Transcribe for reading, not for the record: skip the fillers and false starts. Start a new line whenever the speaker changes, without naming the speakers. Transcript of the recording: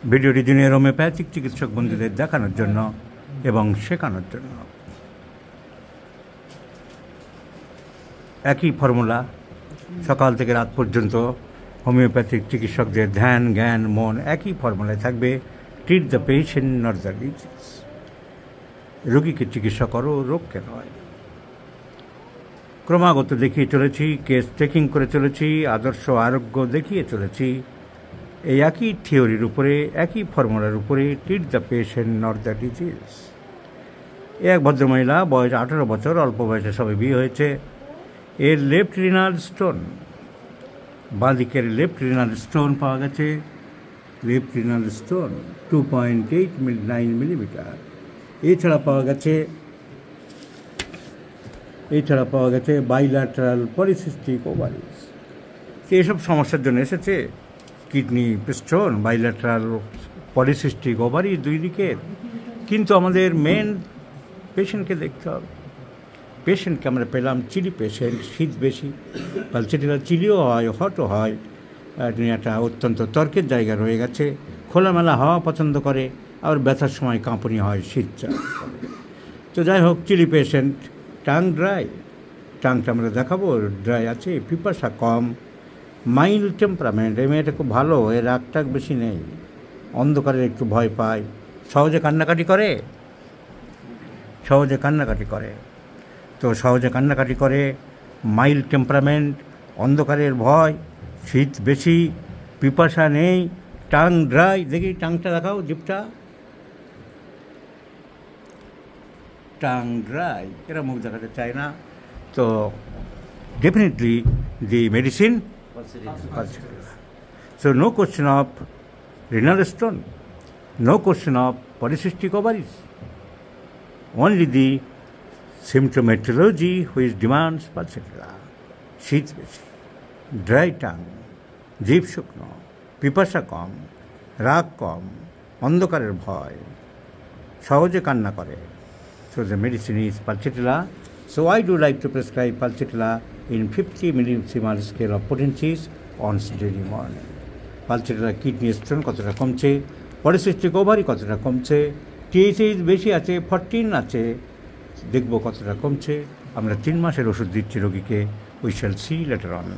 ভিডিওটি দিনের হোমিওপ্যাথিক চিকিৎসক বন্ধুদের দেখানোর জন্য এবং শেখানোর জন্য। একই ফর্মুলা সকাল থেকে রাত পর্যন্ত হোমিওপ্যাথিক চিকিৎসকদের ধ্যান জ্ঞান মন একই ফর্মুলায় থাকবে। Treat the patient not the disease. রোগীকে চিকিৎসা করো, রোগকে নয়। ক্রমাগত দেখিয়ে চলেছি, কেস টেকিং করে চলেছি, আদর্শ আরোগ্য দেখিয়ে চলেছি এই একই থিওরির উপরে, একই ফর্মুলার উপরে। Treat the patient not the disease. এক ভদ্রমহিলা, বয়স 18 বছর, অল্প বয়সে সবে বিয়ে হয়েছে। এর লেফট রিনাল স্টোন, বাঁদিকের লেফট রিনাল স্টোন পাওয়া গেছে। Left renal stone 2.89 millimetre. এছাড়া পাওয়া গেছে বাইল্যাটারাল পলিসিস্টিক ওভারিস। এসব সমস্যার জন্য এসেছে kidney stone, bilateral polycystic ovary দুই দিকের। কিন্তু আমাদের মেন পেশেন্টকে দেখতে হবে। পেশেন্টকে আমরা পেলাম চিলি পেশেন্ট, শীত বেশি, পালচেটিলা চিলিও হয়, হটও হয়। একটা অত্যন্ত তর্কের জায়গা রয়ে গেছে। খোলামেলা হাওয়া পছন্দ করে, আবার ব্যথার সময় কাঁপুনি হয়, শীত চাপ করে। তো যাই হোক, চিলি পেশেন্ট, টাং ড্রাই, টাংটা আমরা দেখাবো ড্রাই আছে, পিপাসা কম, মাইল্ড টেম্পারামেন্ট। এই মেয়েটা খুব ভালো, এর রাগ টাগ বেশি নেই, অন্ধকারে একটু ভয় পায়, সহজে কান্নাকাটি করে। তো সহজে কান্নাকাটি করে, মাইল্ড টেম্পারামেন্ট, অন্ধকারের ভয়, শীত বেশি, পিপাসা নেই, টাং ড্রাই। দেখি টাংটা দেখাও, জিপটা। টাং ড্রাই, এরা মুখ দেখাতে চায় না। তো definitely the medicine Pulsatillar. So no question of renal stone, no question of polycystic ovaries. Only the symptomatology which demands Pulsatillar. শীত বেশি, ড্রাই টাং, জিভ শুকনো, পিপাসা কম, রাগ কম, অন্ধকারের ভয়, সহজে কান্না করে। So the medicine is Pulsatillar. So I do like to prescribe Pulsatillar in 50 millisievert scale of potencies once daily morning. Pulsatillar kidney stone কতটা কমছে, পলিসিস্টিক ওভারি কতটা কমছে, TSH বেশি আছে, 14 আছে, দেখব কতটা কমছে। আমরা 3 মাসের ওষুধ দিচ্ছি রোগীকে। We shall see later on.